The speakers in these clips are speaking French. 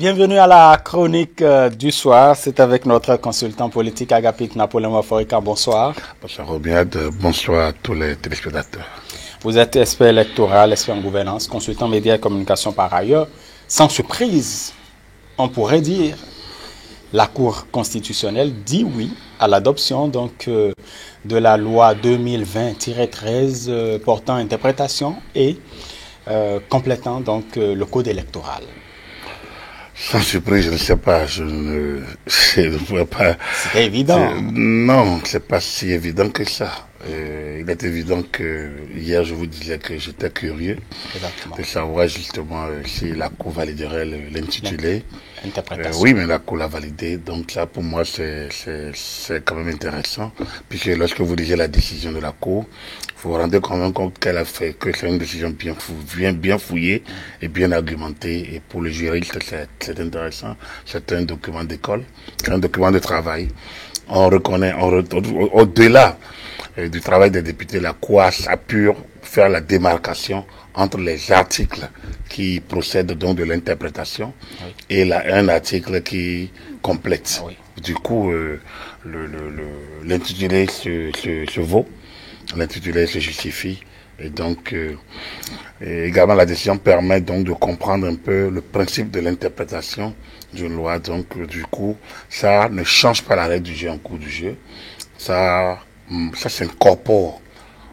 Bienvenue à la chronique du soir. C'est avec notre consultant politique Agapit Napoléon Maforika. Bonsoir. Bonsoir Robiade, bonsoir à tous les téléspectateurs. Vous êtes expert électoral, expert en gouvernance, consultant médias et communication par ailleurs. Sans surprise, on pourrait dire, la Cour constitutionnelle dit oui à l'adoption de la loi 2020-13 portant interprétation et complétant le code électoral. Sans surprise, je ne sais pas, je ne pourrais pas... C'est évident. Non, c'est pas si évident que ça. Il est évident que hier, je vous disais que j'étais curieux de savoir justement si la Cour validerait l'intitulé. Oui, mais la Cour l'a validé, donc ça pour moi c'est quand même intéressant, puisque lorsque vous lisez la décision de la Cour, vous vous rendez quand même compte qu'elle a fait, que c'est une décision bien fouillée et bien argumentée, et pour le juriste c'est intéressant, c'est un document d'école, c'est un document de travail. On reconnaît, au-delà du travail des députés, la Cour a pu faire la démarcation entre les articles qui procèdent donc de l'interprétation et un article qui complète. Oui. Du coup, l'intitulé se vaut, l'intitulé se justifie. Et donc, également la décision permet donc de comprendre un peu le principe de l'interprétation d'une loi. Donc, du coup, ça ne change pas la règle du jeu en cours du jeu. Ça s'incorpore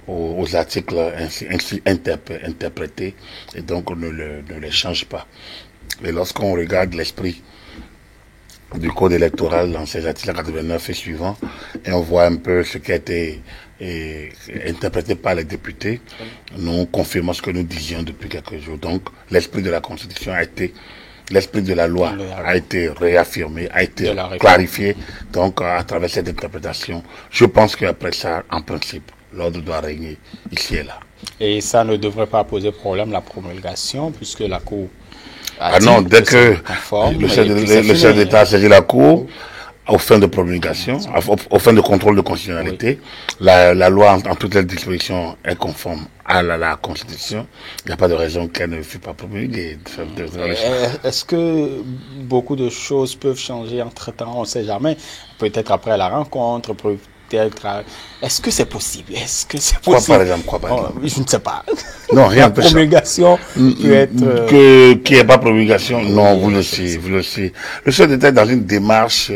aux articles ainsi interprétés, et donc on ne les change pas. Et lorsqu'on regarde l'esprit du code électoral dans ces articles 89 et suivants, et on voit un peu ce qui a été interprété par les députés, nous confirmons ce que nous disions depuis quelques jours. Donc l'esprit de la Constitution l'esprit de la loi a été réaffirmé, a été clarifié, donc à travers cette interprétation. Je pense qu'après ça, en principe, l'ordre doit régner ici et là. Et ça ne devrait pas poser problème, la promulgation, puisque la Cour a dit dès que le chef d'État a saisi la Cour, aux fins de promulgation, aux fins de contrôle de constitutionnalité, la loi en toutes les dispositions est conforme à la Constitution. Il n'y a pas de raison qu'elle ne fût pas promulguée. Est-ce que beaucoup de choses peuvent changer entre-temps? On ne sait jamais. Peut-être après la rencontre, est-ce que c'est possible? Est-ce que c'est possible? Quoi par exemple? Je ne sais pas. Non, rien de ça. La promulgation peut être... Qu'il n'y ait pas promulgation, non, vous le savez. Le chef d'État est dans une démarche...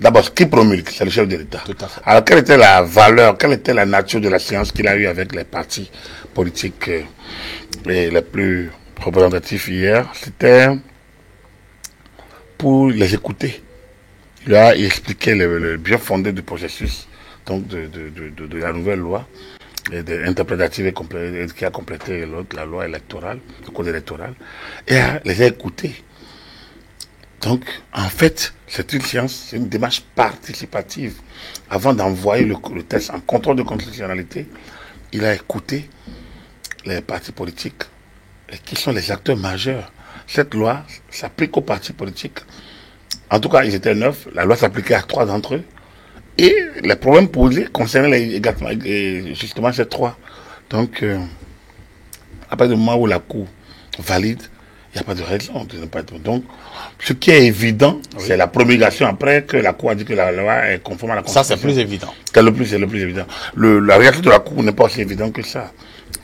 D'abord, qui promulgue? C'est le chef de l'État. Alors, quelle était la valeur, quelle était la nature de la séance qu'il a eue avec les partis politiques les plus représentatifs hier? C'était pour les écouter. Il a expliqué le bien fondé du processus, donc de la nouvelle loi interprétative qui a complété la loi électorale, le code électoral, et les a écoutés. Donc, en fait, c'est une séance, c'est une démarche participative. Avant d'envoyer le test en contrôle de constitutionnalité, il a écouté les partis politiques, et qui sont les acteurs majeurs. Cette loi s'applique aux partis politiques. En tout cas, ils étaient 9, la loi s'appliquait à 3 d'entre eux. Et les problèmes posés concernaient justement ces 3. Donc, à partir du moment où la Cour valide, il n'y a pas de raison de ne pas être. Donc, ce qui est évident, c'est la promulgation après que la Cour a dit que la loi est conforme à la Constitution. Ça, c'est plus évident. C'est le plus évident. La réaction de la Cour n'est pas aussi évidente que ça.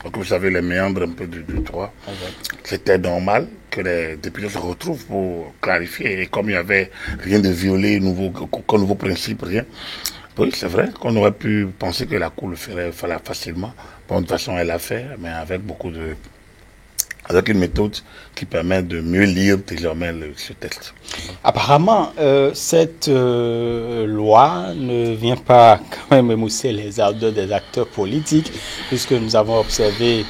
Donc, vous savez, les méandres un peu du droit. C'était normal que les députés se retrouvent pour clarifier. Et comme il n'y avait rien de violé, aucun nouveau principe, rien. Oui, c'est vrai qu'on aurait pu penser que la Cour le ferait facilement. Bon, de toute façon, elle l'a fait, mais avec avec une méthode qui permet de mieux lire désormais ce texte. Apparemment, cette loi ne vient pas quand même émousser les ardeurs des acteurs politiques, puisque nous avons observé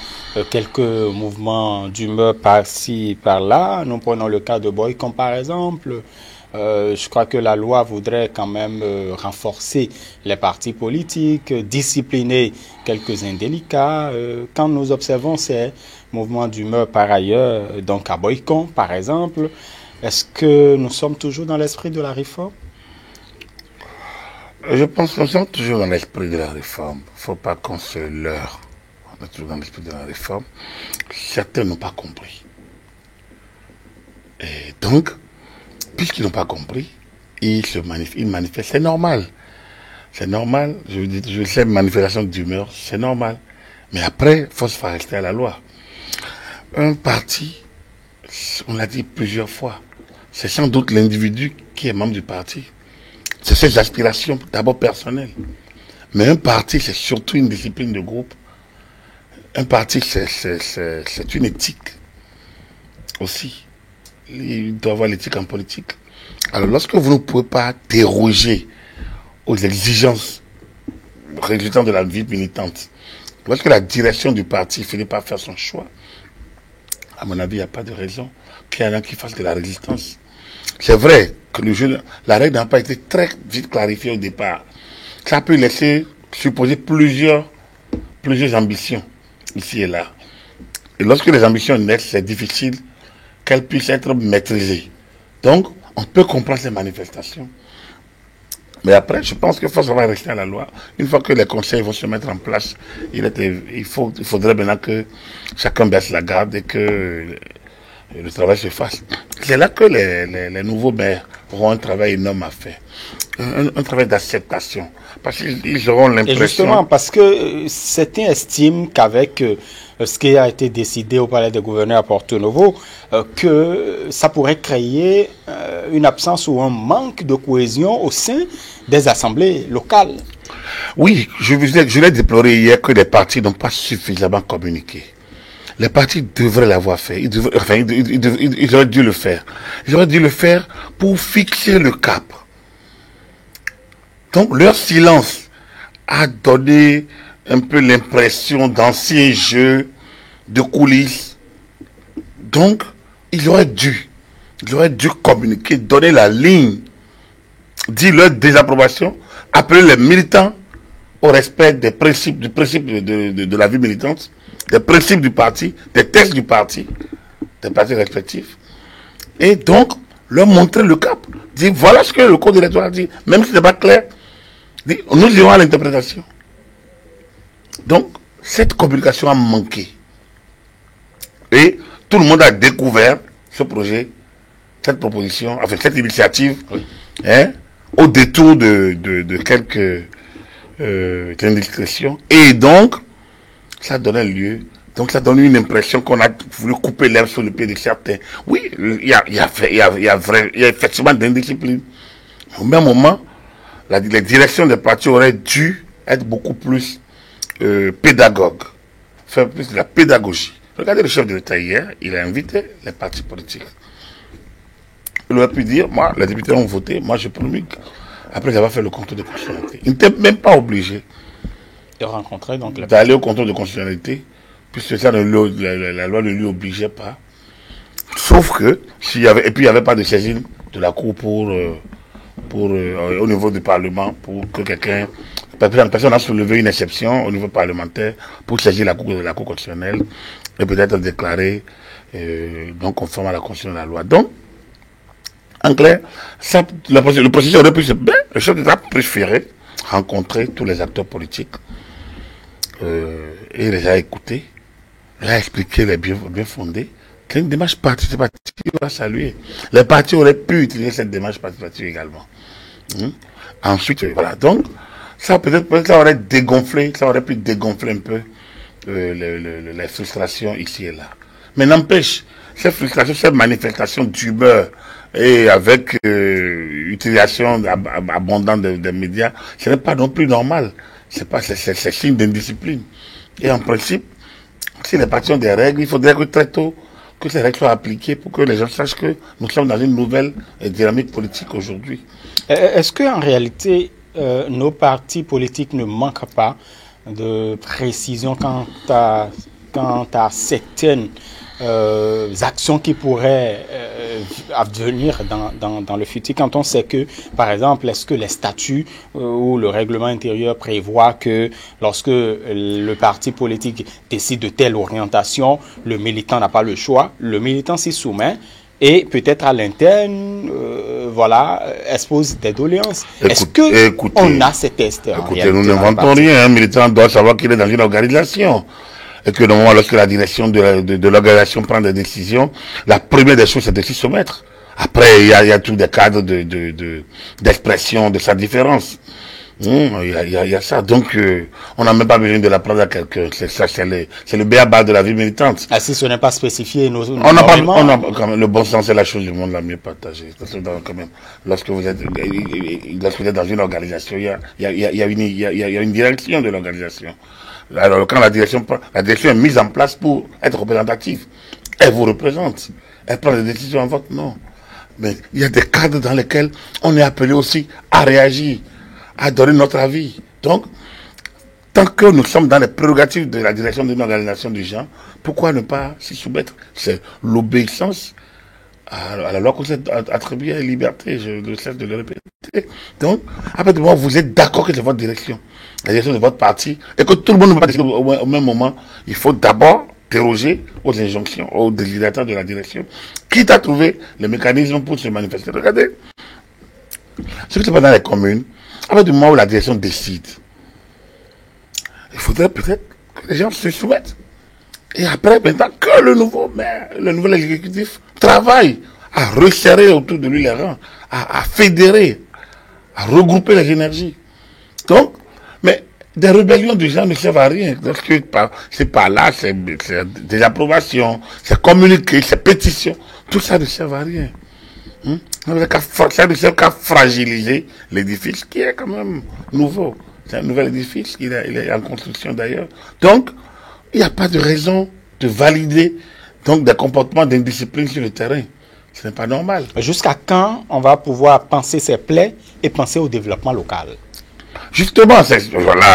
quelques mouvements d'humeur par-ci, par-là. Nous prenons le cas de Boycon, par exemple. Je crois que la loi voudrait quand même renforcer les partis politiques, discipliner quelques indélicats. Quand nous observons ces mouvements d'humeur par ailleurs, donc à Boycon par exemple, est-ce que nous sommes toujours dans l'esprit de la réforme? Je pense que nous sommes toujours dans l'esprit de la réforme. Il ne faut pas qu'on se leurre. On est toujours dans l'esprit de la réforme. Certains n'ont pas compris. Et donc, puisqu'ils n'ont pas compris, ils manifestent. C'est normal. C'est normal. Je sais, manifestation d'humeur, c'est normal. Mais après, il faut se faire rester à la loi. Un parti, on l'a dit plusieurs fois, c'est sans doute l'individu qui est membre du parti. C'est ses aspirations, d'abord personnelles. Mais un parti, c'est surtout une discipline de groupe. Un parti, c'est une éthique aussi. Il doit avoir l'éthique en politique. Alors, lorsque vous ne pouvez pas déroger aux exigences résultant de la vie militante, lorsque la direction du parti finit par faire son choix, à mon avis, il n'y a pas de raison qu'il y en ait qui fassent de la résistance. C'est vrai que la règle n'a pas été très vite clarifiée au départ. Ça peut laisser supposer plusieurs ambitions, ici et là. Et lorsque les ambitions naissent, c'est difficile qu'elles puissent être maîtrisées. Donc, on peut comprendre ces manifestations. Mais après, je pense qu'il faut savoir rester à la loi. Une fois que les conseils vont se mettre en place, il faudrait maintenant que chacun baisse la garde et que le travail se fasse. C'est là que les nouveaux maires auront un travail énorme à faire. Un travail d'acceptation. Parce qu'ils auront l'impression... Et justement, parce que certains estiment qu'avec ce qui a été décidé au Palais des gouverneurs à Porto Novo, que ça pourrait créer une absence ou un manque de cohésion au sein des assemblées locales. Oui, je l'ai déploré hier que les partis n'ont pas suffisamment communiqué. Les partis devraient l'avoir fait. Ils auraient dû le faire. Ils auraient dû le faire pour fixer le cap. Donc, leur silence a donné un peu l'impression d'anciens jeux, de coulisses. Donc, ils auraient dû communiquer, donner la ligne, dire leur désapprobation, appeler les militants au respect des principes, de la vie militante, des principes du parti, des textes du parti, des partis respectifs. Et donc, leur montrer le cap. Dire, voilà ce que le code électoral dit. Même si ce n'est pas clair, dit, nous irons à l'interprétation. Donc, cette communication a manqué. Et tout le monde a découvert ce projet, cette proposition, enfin cette initiative, oui, hein, au détour de quelques indiscrétions. Et donc, ça donnait lieu. Donc, ça donne une impression qu'on a voulu couper l'herbe sur le pied de certains. Oui, il y a effectivement d'indiscipline. Au même moment, les directions des partis auraient dû être beaucoup plus pédagogues, faire plus de la pédagogie. Regardez le chef de l'État hier, il a invité les partis politiques. Il aurait pu dire, moi, les députés ont voté, moi je promulgue. Après avoir fait le contrôle de constitutionnalité. Il n'était même pas obligé de rencontrer donc d'aller au contrôle de constitutionnalité, puisque ça, la loi ne lui obligeait pas. Sauf que, il n'y avait pas de saisine de la Cour au niveau du Parlement, pour que quelqu'un... Personne n'a soulevé une exception au niveau parlementaire pour saisir la Cour constitutionnelle et peut-être déclarer donc conforme à la Constitution et à la loi. Donc, en clair, le processus aurait pu se... Le chef d'État préférait rencontrer tous les acteurs politiques et les a écoutés, les a expliqué les bien fondés. C'est une démarche participative à saluer. Les partis auraient pu utiliser cette démarche participative également. Ensuite, voilà. Donc, ça peut-être ça aurait dégonflé, ça aurait pu dégonfler un peu les frustrations ici et là. Mais n'empêche, ces frustrations, ces manifestations d'humeur et avec utilisation abondante des médias, ce n'est pas non plus normal. C'est signe d'indiscipline. Et en principe, si les partis ont des règles, il faudrait que très tôt que ces règles soient appliquées pour que les gens sachent que nous sommes dans une nouvelle dynamique politique aujourd'hui. Est-ce qu'en réalité, nos partis politiques ne manquent pas de précision quant à certaines actions qui pourraient advenir dans le futur, quand on sait que, par exemple, est-ce que les statuts ou le règlement intérieur prévoit que lorsque le parti politique décide de telle orientation, le militant n'a pas le choix, le militant s'y soumet et peut-être à l'interne, expose des doléances. Est-ce qu'on a ces tests? Écoutez, nous n'inventons rien. Un militant doit savoir qu'il est dans une organisation. Et que normalement, lorsque la direction de l'organisation prend des décisions, la première des choses, c'est de s'y soumettre Après, il y a tous des cadres d'expression de sa différence. Il y a ça. Donc, on n'a même pas besoin de l'apprendre à quelqu'un. C'est le b.a.-ba de la vie militante. Ah, si ce n'est pas spécifié, quand même, le bon sens est la chose du monde la mieux partagée. Parce que quand même, lorsque vous êtes dans une organisation, il y a une direction de l'organisation. Alors, quand la direction est mise en place pour être représentative, elle vous représente. Elle prend des décisions en votre nom. Mais il y a des cadres dans lesquels on est appelé aussi à réagir, à donner notre avis. Donc, tant que nous sommes dans les prérogatives de la direction d'une organisation du genre, pourquoi ne pas s'y soumettre? C'est l'obéissance à la loi qu'on s'est attribuée à la liberté, je ne cesse de le répéter. Donc, après tout, vous êtes d'accord que c'est votre direction, la direction de votre parti, et que tout le monde ne va pas décider au même moment. Il faut d'abord déroger aux injonctions, aux désirateurs de la direction, quitte à trouver les mécanismes pour se manifester. Regardez, ce qui se passe dans les communes, à du moment où la direction décide, il faudrait peut-être que les gens se soumettent. Et après, maintenant, que le nouveau maire, le nouvel exécutif travaille à resserrer autour de lui les rangs, à fédérer, à regrouper les énergies. Donc, mais des rébellions du genre ne servent à rien. C'est pas là, c'est des approbations, c'est communiquer, c'est pétitions. Tout ça ne sert à rien. Ça ne sert qu'à fragiliser l'édifice qui est quand même nouveau. C'est un nouvel édifice, il est en construction d'ailleurs. Donc, il n'y a pas de raison de valider donc des comportements d'indiscipline sur le terrain. Ce n'est pas normal. Jusqu'à quand on va pouvoir penser ses plaies et penser au développement local? Justement,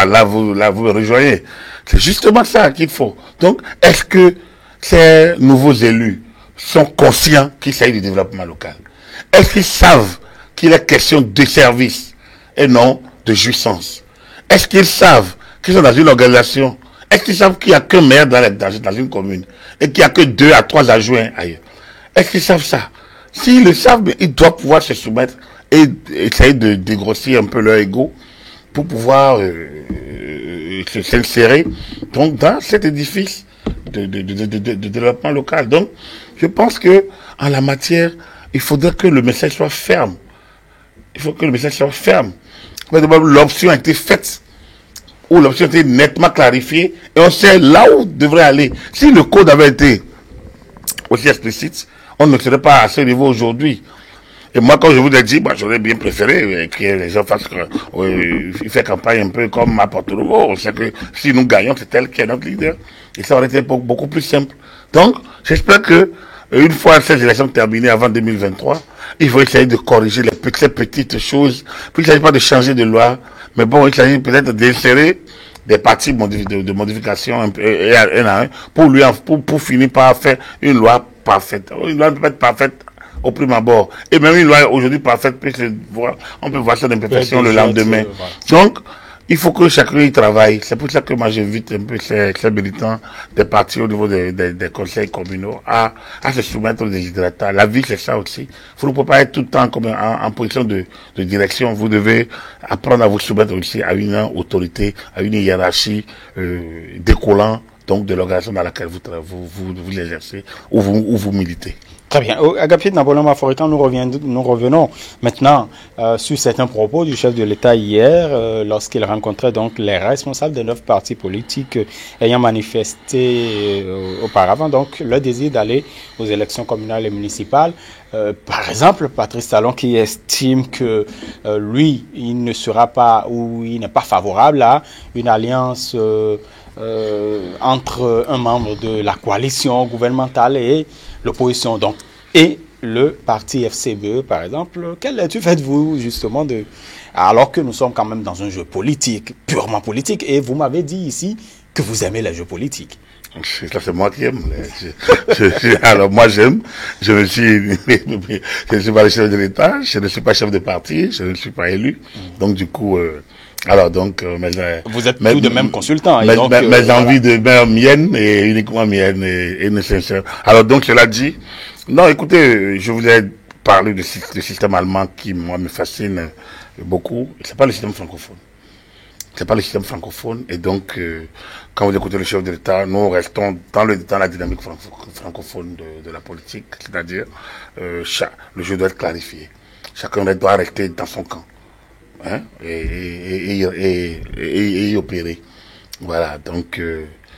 là vous me rejoignez. C'est justement ça qu'il faut. Donc, est-ce que ces nouveaux élus sont conscients qu'il s'agit du développement local? Est-ce qu'ils savent qu'il est question de service et non de jouissance? Est-ce qu'ils savent qu'ils sont dans une organisation? Est-ce qu'ils savent qu'il n'y a qu'un maire dans une commune et qu'il n'y a que 2 à 3 adjoints ailleurs? Est-ce qu'ils savent ça? S'ils le savent, ils doivent pouvoir se soumettre et essayer de dégrossir un peu leur ego pour pouvoir s'insérer donc dans cet édifice de développement local. Donc, je pense que en la matière, il faudrait que le message soit ferme. Il faut que le message soit ferme. L'option a été faite, où l'option a été nettement clarifiée, et on sait là où devrait aller. Si le code avait été aussi explicite, on ne serait pas à ce niveau aujourd'hui. Et moi, quand je vous ai dit, j'aurais bien préféré que les gens fassent, il fait campagne un peu comme à Porto-Novo. On sait que si nous gagnons, c'est elle qui est notre leader. Et ça aurait été beaucoup plus simple. Donc, j'espère que, une fois ces élections terminées avant 2023, il faut essayer de corriger ces petites choses. Puis il ne s'agit pas de changer de loi, mais bon, il s'agit peut-être d'insérer des parties de modification un à un pour finir par faire une loi parfaite. Une loi peut être parfaite au prime abord. Et même une loi aujourd'hui parfaite, on peut voir ça d'imperfection le lendemain. Donc, il faut que chacun y travaille. C'est pour ça que moi j'invite un peu ces militants des partis au niveau des conseils communaux à se soumettre aux déshydratants. La vie, c'est ça aussi. Vous ne pouvez pas être tout le temps comme en position de direction. Vous devez apprendre à vous soumettre aussi à une autorité, à une hiérarchie découlant donc de l'organisation dans laquelle vous exercez ou vous militez. Très bien. Agapit Naboloma Foritan, nous revenons maintenant sur certains propos du chef de l'État hier, lorsqu'il rencontrait donc les responsables des 9 partis politiques ayant manifesté auparavant donc le désir d'aller aux élections communales et municipales. Par exemple, Patrice Talon qui estime que lui, il ne sera pas ou il n'est pas favorable à une alliance entre un membre de la coalition gouvernementale et l'opposition, donc, et le parti FCBE, par exemple. Quelle lecture faites-vous, justement, alors que nous sommes quand même dans un jeu politique, purement politique, et vous m'avez dit ici que vous aimez les jeux politiques. Ça, c'est moi qui aime. Alors, moi, j'aime. Je ne suis pas le chef de l'État, je ne suis pas chef de parti, je ne suis pas élu. Donc, du coup, vous êtes tous de même consultants. Mes envies de miennes et uniquement miennes et nécessaires. Alors donc cela dit, non écoutez, je vous ai parlé du système allemand qui moi me fascine beaucoup. C'est pas le système francophone. c'est pas le système francophone. Et donc, quand vous écoutez le chef de l'État, nous restons dans la dynamique francophone de la politique, c'est-à-dire le jeu doit être clarifié. Chacun doit rester dans son camp, hein, et y opérer. Voilà, donc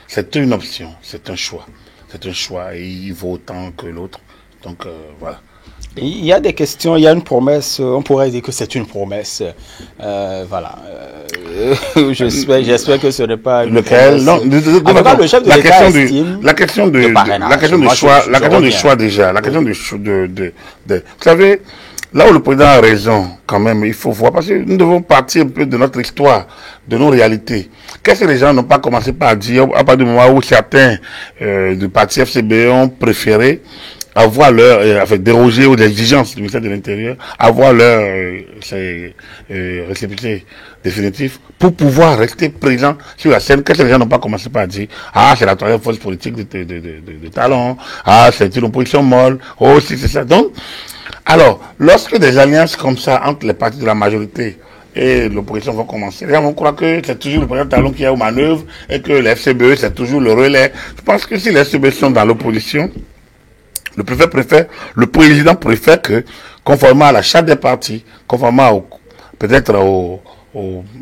c'est une option, c'est un choix. C'est un choix et il vaut autant que l'autre. Donc voilà. Il y a des questions, il y a une promesse, on pourrait dire que c'est une promesse. Voilà. J'espère que ce n'est pas une lequel promesse. Non, En tout cas, le chef de l'État estime la question du choix, vous savez, là où le président a raison, quand même, il faut voir, parce que nous devons partir un peu de notre histoire, de nos réalités. Qu'est-ce que les gens n'ont pas commencé par dire à partir du moment où certains du parti FCB ont préféré avoir déroger aux exigences du ministère de l'Intérieur, avoir leur récépissé définitif pour pouvoir rester présent sur la scène. Qu'est-ce que les gens n'ont pas commencé par dire? Ah, c'est la troisième force politique de Talon. Ah, c'est une opposition molle. Oh, c'est ça. Donc, alors, lorsque des alliances comme ça entre les partis de la majorité et l'opposition vont commencer, les gens vont croire que c'est toujours le président Talon qui est aux manœuvres et que les FCBE, c'est toujours le relais. Je pense que si les FCBE sont dans l'opposition, le président préfère que, conformément à la charte des partis, conformément peut-être au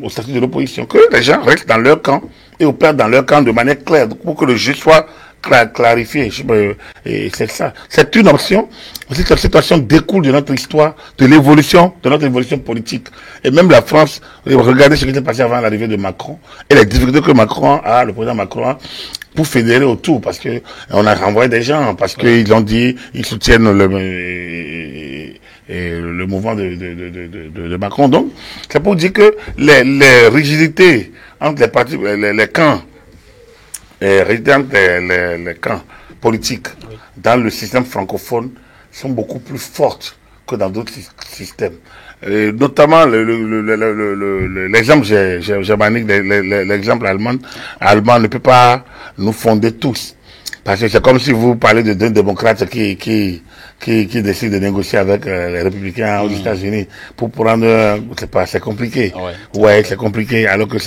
statut de l'opposition, que les gens restent dans leur camp et opèrent dans leur camp de manière claire pour que le jeu soit clarifié. Et c'est ça. C'est une option. Cette situation découle de notre histoire, de notre évolution politique. Et même la France, regardez ce qui s'est passé avant l'arrivée de Macron et les difficultés que le président Macron a pour fédérer autour, parce que on a renvoyé des gens, parce qu'ils ont dit, ils soutiennent le mouvement de Macron. Donc, c'est pour dire que les rigidités entre les partis, les camps, les camps politiques dans le système francophone sont beaucoup plus fortes que dans d'autres systèmes. Et notamment l'exemple germanique, l'exemple allemand ne peut pas nous fonder tous. Parce que c'est comme si vous parlez d'un démocrate qui décide de négocier avec les républicains aux États-Unis pour prendre, c'est compliqué. Ouais, c'est compliqué, alors que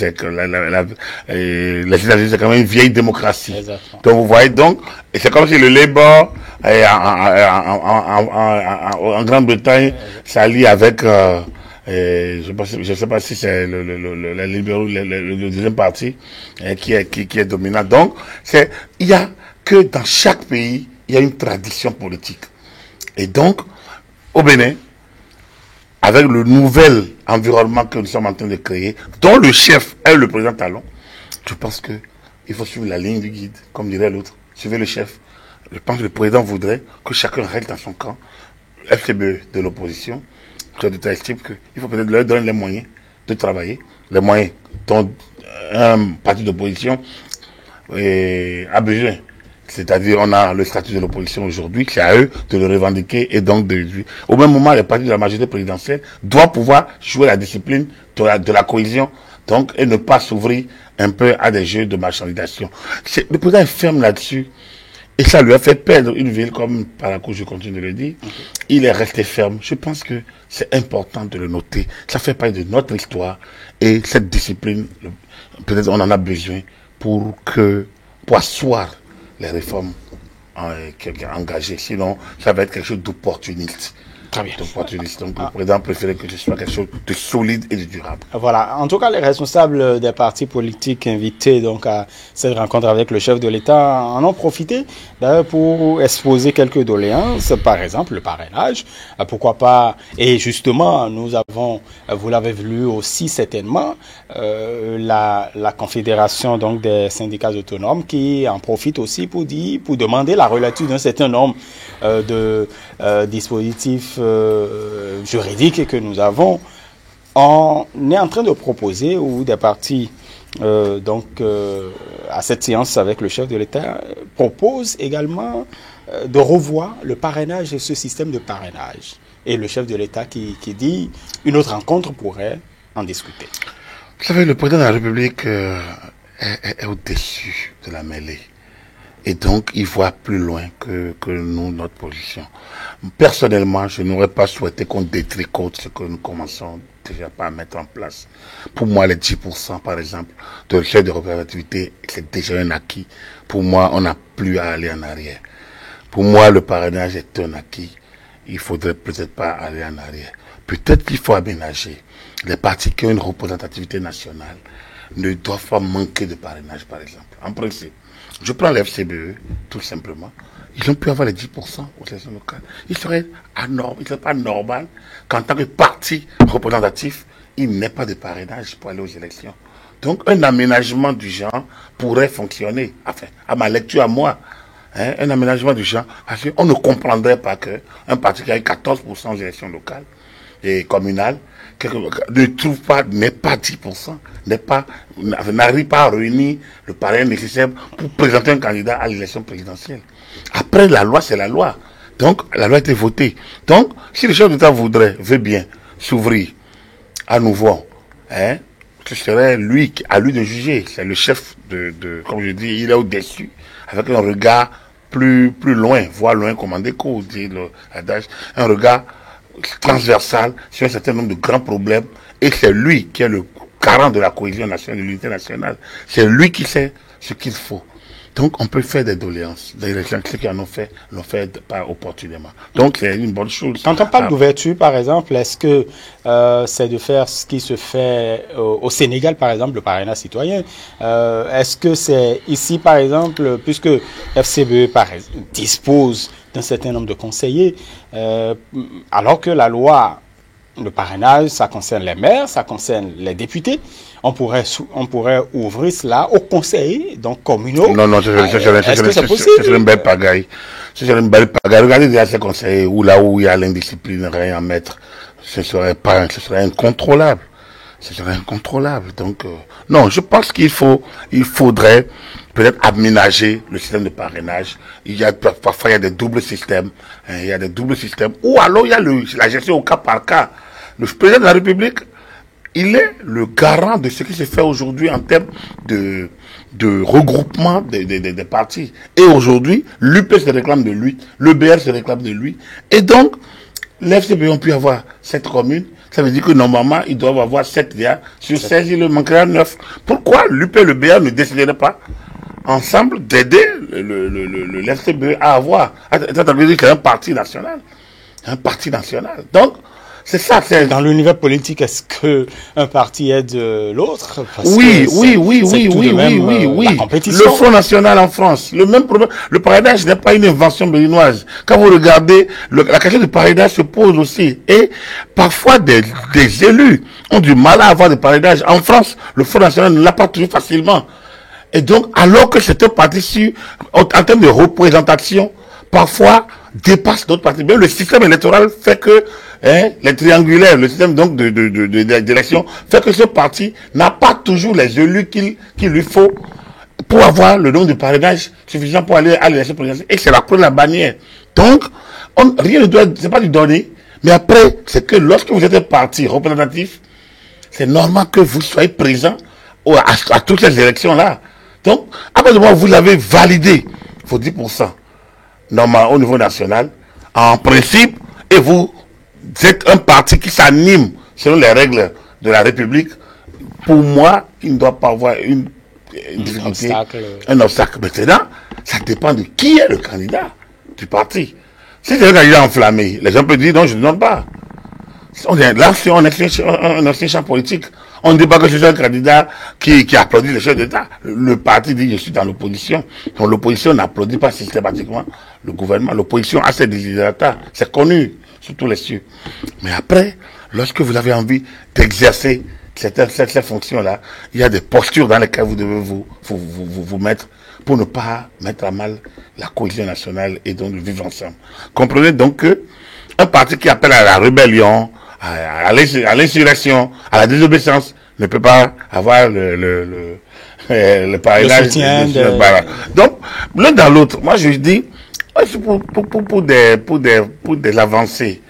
les États-Unis, c'est quand même une vieille démocratie. Exactement. Donc vous voyez, c'est comme si le Labour en Grande-Bretagne s'allie avec je sais pas si c'est le libéraux, le deuxième parti qui est dominant. Donc il y a que dans chaque pays il y a une tradition politique. Et donc au Bénin, avec le nouvel environnement que nous sommes en train de créer, dont le chef est le président Talon, je pense que il faut suivre la ligne du guide, comme dirait l'autre. Suivez le chef. Je pense que le président voudrait que chacun reste dans son camp. FCBE de l'opposition, le chef d'État estime qu'il faut peut-être leur donner les moyens de travailler, les moyens dont un parti d'opposition a besoin. C'est-à-dire, on a le statut de l'opposition aujourd'hui, c'est à eux de le revendiquer et donc au même moment, les partis de la majorité présidentielle doivent pouvoir jouer la discipline de la cohésion, donc, et ne pas s'ouvrir un peu à des jeux de marchandisation. Le président est ferme là-dessus. Et ça lui a fait perdre une ville comme Parakou, je continue de le dire. Il est resté ferme. Je pense que c'est important de le noter. Ça fait partie de notre histoire. Et cette discipline, peut-être on en a besoin pour asseoir les réformes engagées. Sinon, ça va être quelque chose d'opportuniste. Très bien. Donc le président préférait que ce soit quelque chose de solide et de durable. Voilà. En tout cas, les responsables des partis politiques invités donc à cette rencontre avec le chef de l'État en ont profité d'ailleurs pour exposer quelques doléances. Par exemple, le parrainage. Pourquoi pas. Et justement, nous avons, vous l'avez vu aussi certainement, la confédération donc des syndicats autonomes qui en profite aussi pour demander la relecture d'un certain nombre de dispositifs juridiques que nous avons. On est en train de proposer, ou des partis à cette séance avec le chef de l'État propose également de revoir le parrainage et ce système de parrainage. Et le chef de l'État qui dit une autre rencontre pourrait en discuter. Vous savez, le président de la République est au-dessus de la mêlée. Et donc, il voit plus loin que nous, notre position. Personnellement, je n'aurais pas souhaité qu'on détricote ce que nous commençons déjà pas à mettre en place. Pour moi, les 10%, par exemple, de recherche de représentativité, c'est déjà un acquis. Pour moi, on n'a plus à aller en arrière. Pour moi, le parrainage est un acquis. Il faudrait peut-être pas aller en arrière. Peut-être qu'il faut aménager. Les partis qui ont une représentativité nationale ne doivent pas manquer de parrainage, par exemple. En principe, je prends l'FCBE, tout simplement. Ils ont pu avoir les 10% aux élections locales. Il serait pas normal qu'en tant que parti représentatif, il n'ait pas de parrainage pour aller aux élections. Donc, un aménagement du genre pourrait fonctionner. Enfin, à ma lecture, à moi, hein, un aménagement du genre, parce qu'on ne comprendrait pas qu'un parti qui a eu 14% aux élections locales et communales, ne trouve pas, n'est pas 10%, n'arrive pas à réunir le parrain nécessaire pour présenter un candidat à l'élection présidentielle. Après, la loi, c'est la loi. Donc, la loi a été votée. Donc, si le chef d'État veut bien s'ouvrir à nouveau, hein, ce serait lui, à lui de juger. C'est le chef comme je dis, il est au-dessus, avec un regard plus loin, voire loin comme en déco, dit l'adage, un regard transversal sur un certain nombre de grands problèmes, et c'est lui qui est le garant de la cohésion nationale, de l'unité nationale. C'est lui qui sait ce qu'il faut. Donc, on peut faire des doléances. Les gens qui en ont fait, l'ont fait pas opportunément. Donc, c'est une bonne chose. Quand on parle d'ouverture, par exemple, est-ce que c'est de faire ce qui se fait au Sénégal, par exemple, le parrainage citoyen? Est-ce que c'est ici, par exemple, puisque FCBE dispose d'un certain nombre de conseillers, alors que la loi, le parrainage, ça concerne les maires, ça concerne les députés. On pourrait ouvrir cela aux conseillers, donc communaux. Non, c'est une belle pagaille. C'est une belle pagaille. Regardez déjà ces conseillers là où il y a l'indiscipline, rien à mettre. Ce serait incontrôlable. Ce serait incontrôlable. Donc, non, je pense il faudrait peut-être aménager le système de parrainage. Parfois, il y a des doubles systèmes. Il y a des doubles systèmes. Ou alors, il y a la gestion au cas par cas. Le président de la République, il est le garant de ce qui se fait aujourd'hui en termes de regroupement des partis. Et aujourd'hui, l'UP se réclame de lui, le BR se réclame de lui. Et donc, l'FCB ont pu avoir 7 communes. Ça veut dire que normalement, ils doivent avoir 7 VA. Sur 16, il leur manquera 9. Pourquoi l'UP et le BR ne décideraient pas ensemble d'aider l'FCB à avoir, c'est un parti national. Un parti national. Donc, c'est ça. Dans l'univers politique, est-ce que un parti aide l'autre? Oui. La compétition. Le Front National en France, le même problème. Le parrainage n'est pas une invention béninoise. Quand vous regardez, la question du parrainage se pose aussi. Et parfois, des élus ont du mal à avoir des parrainages. En France, le Front National ne l'a pas toujours facilement. Et donc, alors que c'est un parti en termes de représentation, parfois dépasse d'autres partis. Même le système électoral fait que les triangulaires, le système donc d'élection fait que ce parti n'a pas toujours les élus qu'il lui faut pour avoir le nombre de parrainage suffisant pour aller à l'élection présidentielle. Et c'est la cause de la bannière. Donc, rien ne doit, c'est pas du donner, mais après, c'est que lorsque vous êtes un parti représentatif, c'est normal que vous soyez présent à toutes ces élections-là. Donc, à partir du moment où vous l'avez validé, il faut 10%. Normalement, au niveau national, en principe, et vous êtes un parti qui s'anime selon les règles de la République, pour moi, il ne doit pas avoir une difficulté, un obstacle. Maintenant, ça dépend de qui est le candidat du parti. Si c'est un candidat enflammé, les gens peuvent dire non, je ne donne pas. Là, c'est un ancien champ politique. On ne dit pas que c'est un candidat qui applaudit le chef d'État. Le parti dit je suis dans l'opposition. Donc l'opposition n'applaudit pas systématiquement le gouvernement. L'opposition a ses desiderata. C'est connu sur tous les cieux. Mais après, lorsque vous avez envie d'exercer cette fonction-là, il y a des postures dans lesquelles vous devez vous mettre pour ne pas mettre à mal la cohésion nationale et donc le vivre ensemble. Comprenez donc que un parti qui appelle à la rébellion, à l'insurrection, à la désobéissance, ne peut pas avoir le parrainage. Donc, l'un dans l'autre, moi je dis, pour des avancées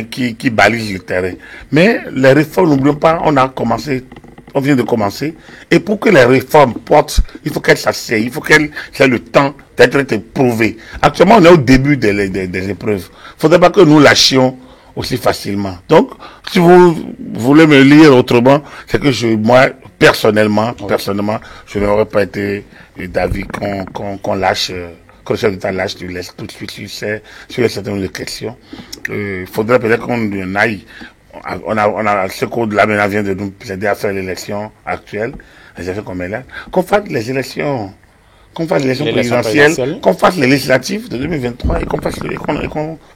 qui balisent le terrain. Mais les réformes, n'oublions pas, on vient de commencer. Et pour que les réformes portent, il faut qu'elles s'asseyent, il faut qu'elles aient le temps d'être éprouvées. Actuellement, on est au début des épreuves. Il ne faudrait pas que nous lâchions aussi facilement. Donc, si vous voulez me lire autrement, c'est que moi, personnellement, je n'aurais pas été d'avis qu'on lâche, que le chef d'État lâche, tu laisses tout de suite sur un certain nombre de questions. Il faudrait peut-être qu'on aille. On a ce code-là maintenant vient de nous aider à faire l'élection actuelle, les élections comme elle est, qu'on fasse les élections présidentielles, qu'on fasse les législatives de 2023 et qu'on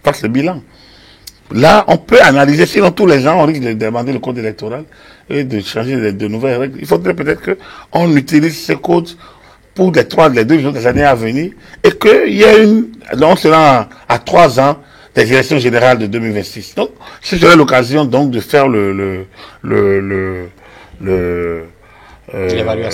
fasse le bilan. Là, on peut analyser, sinon tous les ans, on risque de demander le code électoral et de changer de nouvelles règles. Il faudrait peut-être qu'on utilise ce code pour les 2 autres années à venir et qu'il y ait on sera à 3 ans des élections générales de 2026. Donc, ce serait l'occasion donc de faire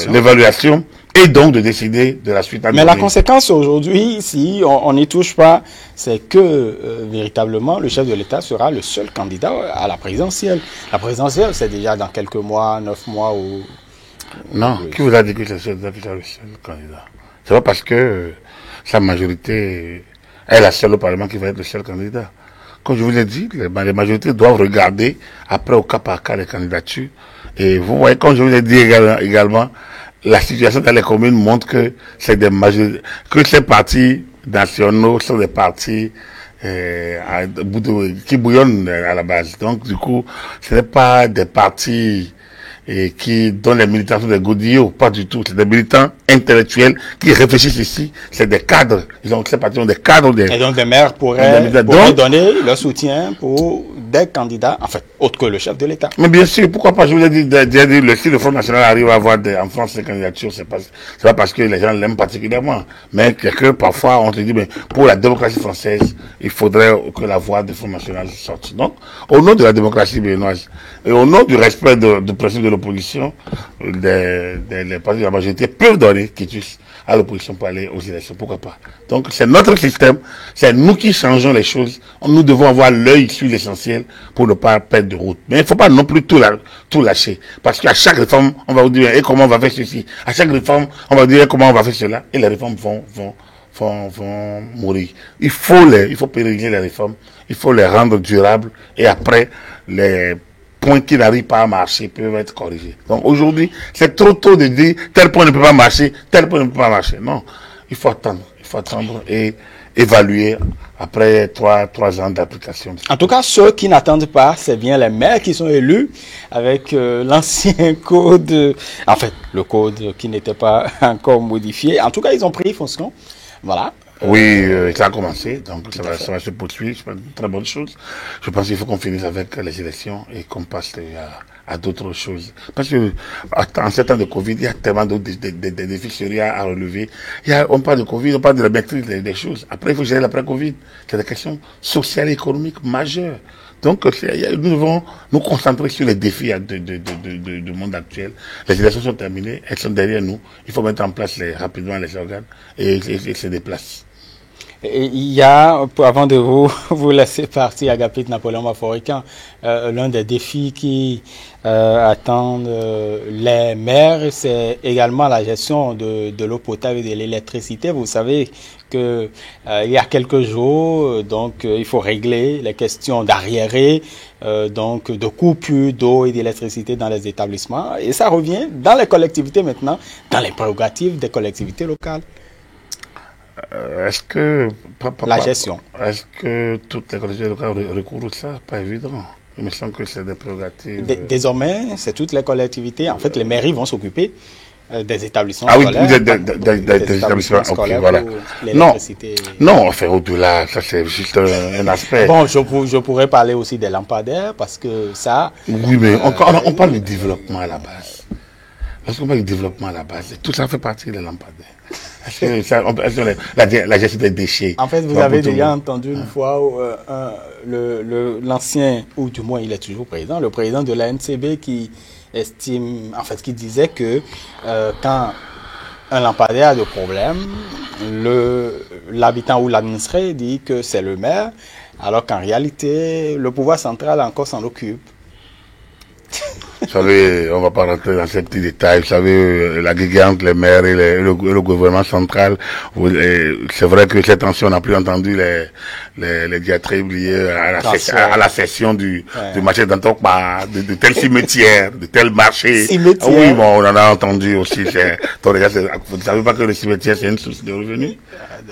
l'évaluation et donc de décider de la suite à donner. Mais la conséquence aujourd'hui, si on n'y touche pas, c'est que véritablement le chef de l'État sera le seul candidat à la présidentielle. La présidentielle, c'est déjà dans quelques mois, 9 mois ou... Non, qui vous a dit que c'est le seul candidat? C'est pas parce que sa majorité est la seule au Parlement qui va être le seul candidat. Comme je vous l'ai dit, les majorités doivent regarder après au cas par cas les candidatures. Et vous voyez, comme je vous l'ai dit également, la situation dans les communes montre que c'est que ces partis nationaux sont des partis qui bouillonnent à la base. Donc, du coup, ce n'est pas des partis dont les militants sont des godillots, pas du tout. C'est des militants intellectuels qui réfléchissent ici. C'est des cadres. Ils ont des cadres. Et donc des maires pourraient donner leur soutien pour des candidats, en fait, autres que le chef de l'État. Mais bien sûr, pourquoi pas, je vous ai dit, si le Front National arrive à avoir en France des candidatures, c'est pas parce que les gens l'aiment particulièrement, mais que parfois on se dit, mais pour la démocratie française, il faudrait que la voix du Front National sorte. Donc, au nom de la démocratie béninoise et au nom du respect du principe de l'opposition, les partis de la majorité peuvent donner quitus à l'opposition pour aller aux élections, pourquoi pas. Donc c'est notre système, c'est nous qui changeons les choses, nous devons avoir l'œil sur l'essentiel pour ne pas perdre de route. Mais il ne faut pas non plus tout lâcher, parce qu'à chaque réforme, on va vous dire, et comment on va faire ceci, à chaque réforme, on va dire, comment on va faire cela, et les réformes vont mourir. Il faut pérenniser les réformes, il faut les rendre durables, et après, les points qui n'arrivent pas à marcher peuvent être corrigés. Donc aujourd'hui, c'est trop tôt de dire tel point ne peut pas marcher, tel point ne peut pas marcher. Non, il faut attendre et évaluer après 3 ans d'application. En tout cas, ceux qui n'attendent pas, c'est bien les maires qui sont élus avec l'ancien code, en fait, le code qui n'était pas encore modifié. En tout cas, ils ont pris fonction. Voilà. Oui, ça a commencé, donc ça va se poursuivre, c'est une très bonne chose. Je pense qu'il faut qu'on finisse avec les élections et qu'on passe à d'autres choses. Parce que en ces temps de Covid, il y a tellement de défis sérieux à relever. On parle de Covid, on parle de la maîtrise des choses. Après, il faut gérer l'après-Covid. C'est des questions sociales et économiques majeures. Donc, nous devons nous concentrer sur les défis du monde actuel. Les élections sont terminées, elles sont derrière nous. Il faut mettre en place rapidement les organes et se déplacer. Et il y a, avant de vous laisser partir, Agapit Napoléon Maforican, l'un des défis qui attendent les maires, c'est également la gestion de l'eau potable et de l'électricité. Vous savez que il y a quelques jours, donc il faut régler les questions d'arriérés, donc de coupure d'eau et d'électricité dans les établissements. Et ça revient dans les collectivités maintenant, dans les prérogatives des collectivités locales. Est-ce que la gestion. Est-ce que toutes les collectivités locales recourent à ça? Pas évident. Il me semble que c'est des prérogatives. Désormais, c'est toutes les collectivités. En fait, les mairies vont s'occuper des établissements scolaires. Oui, des établissements scolaires. Voilà. Non, on fait au-delà. Ça, c'est juste un aspect. Bon, je pourrais parler aussi des lampadaires parce que ça. Oui, mais on parle du développement à la base. Lorsqu'on parle du développement à la base, tout ça fait partie des lampadaires. La gestion des déchets. En fait, vous avez déjà entendu une fois l'ancien, ou du moins il est toujours président, le président de la NCB qui estime, en fait, qui disait que quand un lampadaire a de problèmes, l'habitant ou l'administré dit que c'est le maire, alors qu'en réalité, le pouvoir central encore s'en occupe. savez, on va pas rentrer dans ces petits détails. Vous savez, la guerre entre les maires et le gouvernement central. C'est vrai que cette tension, on n'a plus entendu les diatribes liées à la cession du marché d'Antokpa, de tel cimetière, de tel marché. Oui, bon, on en a entendu aussi. Vous ne savez pas que le cimetière, c'est une source de revenus?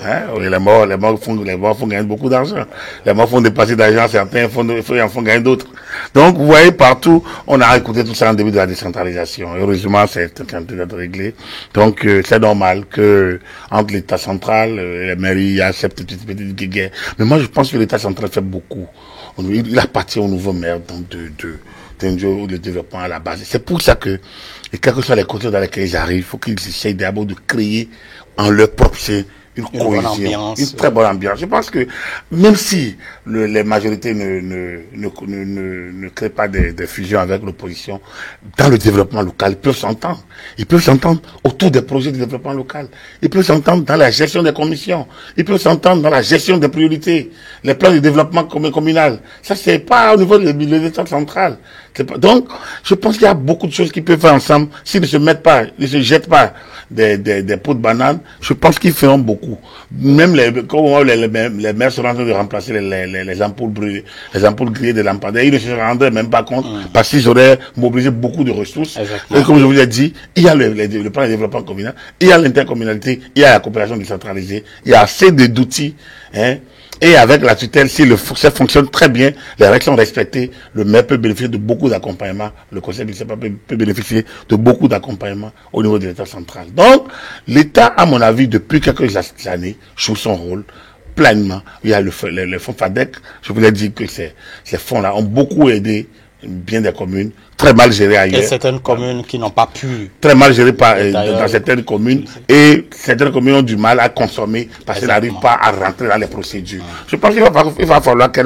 Hein? Oui, les morts font gagner beaucoup d'argent. Les morts font dépasser d'argent, certains en font gagner d'autres. Donc, vous voyez, partout, on a écouté tout ça en début de la décentralisation. Heureusement, c'est en train d'être réglé. Donc, c'est normal que, entre l'État central et les mairies, il y a cette petite guerre. Mais moi, je pense que l'État central fait beaucoup. Il appartient au nouveau maire, donc, de développement à la base. C'est pour ça que, et quels que soient les cultures dans lesquelles ils arrivent, il faut qu'ils essayent d'abord de créer en leur propre sein une cohésion, une très bonne ambiance. Je pense que même si les majorités ne créent pas des fusions avec l'opposition, dans le développement local, ils peuvent s'entendre. Ils peuvent s'entendre autour des projets de développement local. Ils peuvent s'entendre dans la gestion des commissions. Ils peuvent s'entendre dans la gestion des priorités, les plans de développement communal. Ça, c'est pas au niveau de l'État central. Donc, je pense qu'il y a beaucoup de choses qu'ils peuvent faire ensemble. S'ils ne se mettent pas, ils ne se jettent pas des pots de banane, je pense qu'ils feront beaucoup. Même les maires sont en train de remplacer les ampoules brûlées, les ampoules grillées de lampadaires, ils ne se rendraient même pas compte parce qu'ils auraient mobilisé beaucoup de ressources. Et comme je vous l'ai dit, il y a le plan de développement communal, il y a l'intercommunalité, il y a la coopération décentralisée, il y a assez d'outils, hein. Et avec la tutelle, si ça fonctionne très bien, les règles sont respectées, le maire peut bénéficier de beaucoup d'accompagnement, le conseil municipal peut bénéficier de beaucoup d'accompagnement au niveau de l'État central. Donc, l'État, à mon avis, depuis quelques années, joue son rôle pleinement. Il y a le fonds FADEC, je voulais dire que ces fonds-là ont beaucoup aidé bien des communes, très mal gérées ailleurs. Et certaines communes qui n'ont pas pu. Très mal gérées dans certaines communes. Et certaines communes ont du mal à consommer parce qu'elles n'arrivent pas à rentrer dans les procédures. Je pense qu'il va falloir que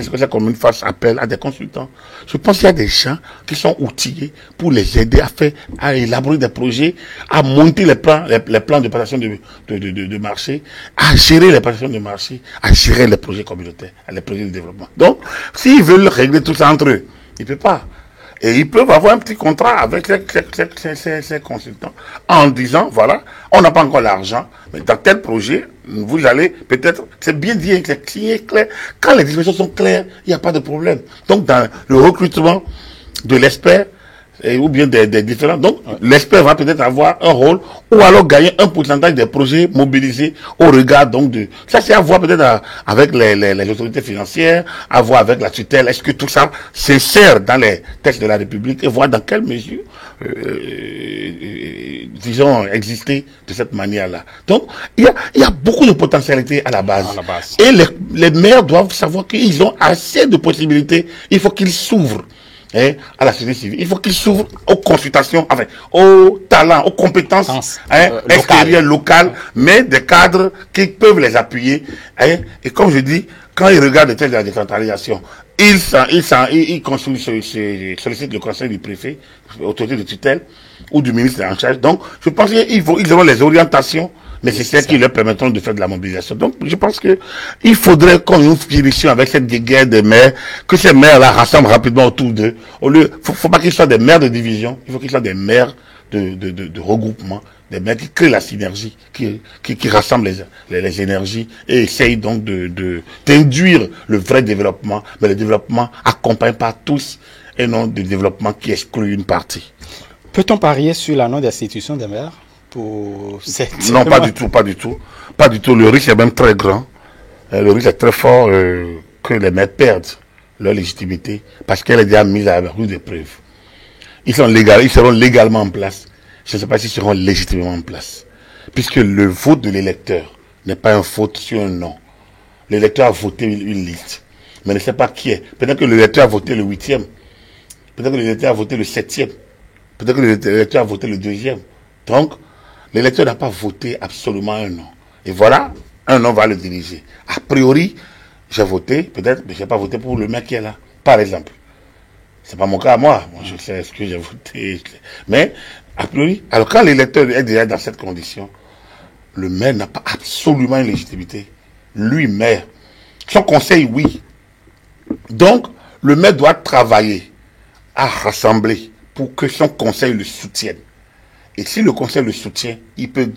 ces communes fassent appel à des consultants. Je pense qu'il y a des gens qui sont outillés pour les aider à élaborer des projets, à monter les plans de passation de marché, à gérer les passations de marché, à gérer les projets communautaires, les projets de développement. Donc, s'ils veulent régler tout ça entre eux, ils ne peuvent pas. Et ils peuvent avoir un petit contrat avec ces consultants en disant, voilà, on n'a pas encore l'argent, mais dans tel projet, vous allez peut-être, c'est bien dit, c'est clair. Quand les dispositions sont claires, il n'y a pas de problème. Donc, dans le recrutement de l'expert, ou bien des différents. Donc, l'expert va peut-être avoir un rôle, ou alors gagner un pourcentage des projets mobilisés au regard donc de... Ça, c'est à voir peut-être avec les autorités financières, à voir avec la tutelle. Est-ce que tout ça s'insère dans les textes de la République et voir dans quelle mesure, disons, exister de cette manière-là. Donc, il y a beaucoup de potentialités à la base. Et les maires doivent savoir qu'ils ont assez de possibilités. Il faut qu'ils s'ouvrent à la société civile. Il faut qu'ils s'ouvrent aux consultations, enfin, aux talents, aux compétences extérieures, locales, mais des cadres qui peuvent les appuyer. Et comme je dis, quand ils regardent le texte de la décentralisation, ils sollicitent le conseil du préfet, autorité de tutelle, ou du ministre en charge. Donc, je pense qu'ils auront les orientations nécessaires qui leur permettront de faire de la mobilisation. Donc, je pense que il faudrait qu'on ait une finition avec cette guerre des maires, que ces maires-là rassemblent rapidement autour d'eux. Faut pas qu'ils soient des maires de division, il faut qu'ils soient des maires de regroupement, des maires qui créent la synergie, qui rassemblent les énergies et essayent donc d'induire le vrai développement, mais le développement accompagné par tous et non de développement qui exclut une partie. Peut-on parier sur la non-destitution des maires pour cette... Non, pas du tout, pas du tout. Pas du tout. Le risque est même très grand. Le risque est très fort que les maires perdent leur légitimité parce qu'elle est déjà mise à la rude épreuve. Ils seront légalement en place. Je ne sais pas s'ils seront légitimement en place. Puisque le vote de l'électeur n'est pas un vote sur un nom. L'électeur a voté une liste, mais ne sait pas qui est. Peut-être que l'électeur a voté le 8e. Peut-être que l'électeur a voté le 7e. Peut-être que l'électeur a voté le 2e. Donc, l'électeur n'a pas voté absolument un nom. Et voilà, un nom va le diriger. A priori, j'ai voté, peut-être, mais je n'ai pas voté pour le mec qui est là, par exemple. C'est pas mon cas à moi. Moi, je sais ce que j'ai voté. Mais, a priori, alors quand l'électeur est déjà dans cette condition, le maire n'a pas absolument une légitimité. Lui, maire. Son conseil, oui. Donc, le maire doit travailler à rassembler pour que son conseil le soutienne. Et si le conseil le soutient, il peut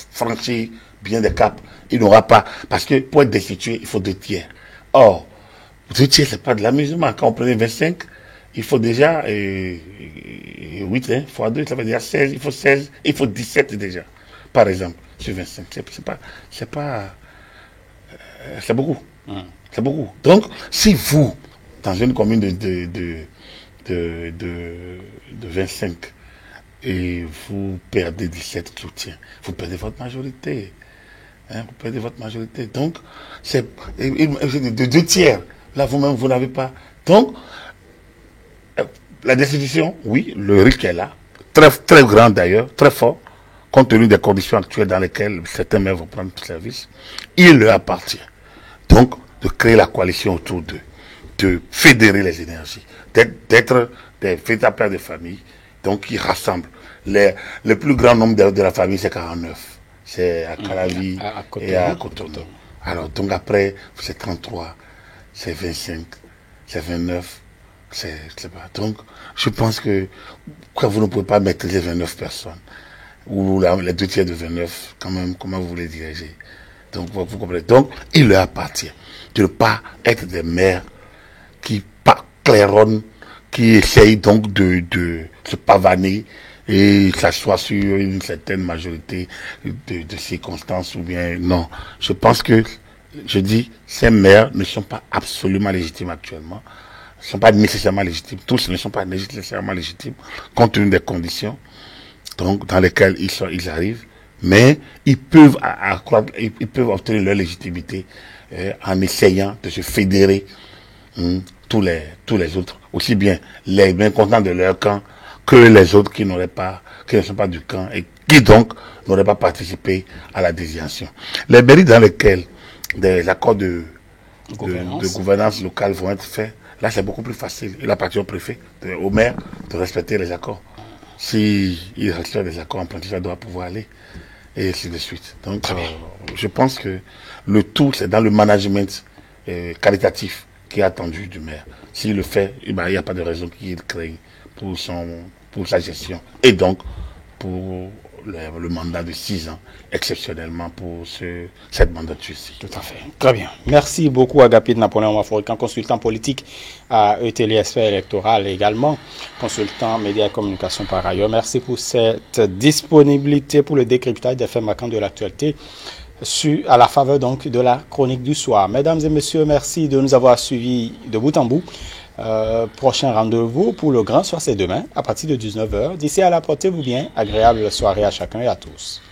franchir bien des caps. Il n'aura pas. Parce que pour être destitué, il faut 2 tiers. Or, 2 tiers, c'est pas de l'amusement. Quand on prenait 25, il faut déjà 8, hein, fois 2, ça veut dire 16. Il faut 16, il faut 17 déjà. Par exemple, sur 25. C'est beaucoup. C'est beaucoup. Donc, si vous, dans une commune de 25, et vous perdez 17 soutiens, vous perdez votre majorité. Hein, vous perdez votre majorité. Donc, c'est de 2 tiers. Là, vous-même, vous n'avez pas. Donc, la destitution, oui, le risque est là. Très, très grand d'ailleurs, très fort, compte tenu des conditions actuelles dans lesquelles certains maires vont prendre le service. Il leur appartient. Donc, de créer la coalition autour d'eux, de fédérer les énergies, d'être des véritables pères de famille, donc qui rassemblent. Le plus grand nombre de la famille, c'est 49. C'est à Calavi et à Cotonou. Alors, donc après, c'est 33, c'est 25, c'est 29, c'est pas. Donc, je pense que quand vous ne pouvez pas maîtriser 29 personnes, ou les 2 tiers de 29, quand même, comment vous voulez diriger? Donc, vous comprenez. Donc, il leur appartient de ne pas être des maires qui claironnent, qui essayent donc de se pavaner et s'asseoir sur une certaine majorité de circonstances ou bien non. Je pense que, je dis, ces maires ne sont pas absolument légitimes actuellement, ne sont pas nécessairement légitimes, tous ne sont pas nécessairement légitimes, compte tenu des conditions donc, dans lesquelles ils arrivent, mais ils peuvent obtenir leur légitimité en essayant de se fédérer tous les autres, aussi bien les mécontents de leur camp que les autres qui ne sont pas du camp et qui donc n'auraient pas participé à la désignation. Les mairies dans lesquelles des accords de gouvernance locale vont être faits, là c'est beaucoup plus facile. Il appartient au préfet, au maire, de respecter les accords. S'il respecte les accords, en principe, ça doit pouvoir aller. Et ainsi de suite. Donc, je pense que le tout, c'est dans le management qualitatif qui est attendu du maire. S'il le fait, il n'y a pas de raison qu'il crée pour sa gestion. Et donc, pour le mandat de 6 ans, exceptionnellement pour cette mandature-ci. Tout à fait. Très bien. Merci beaucoup, Agapit Napoléon Waforican, consultant politique à ETLSP électoral et également consultant médias et communication par ailleurs. Merci pour cette disponibilité pour le décryptage des faits marquants de l'actualité à la faveur donc de la chronique du soir. Mesdames et messieurs, merci de nous avoir suivis de bout en bout. Prochain rendez-vous pour le grand soir, c'est demain à partir de 19h. D'ici à là, portez-vous bien. Agréable soirée à chacun et à tous.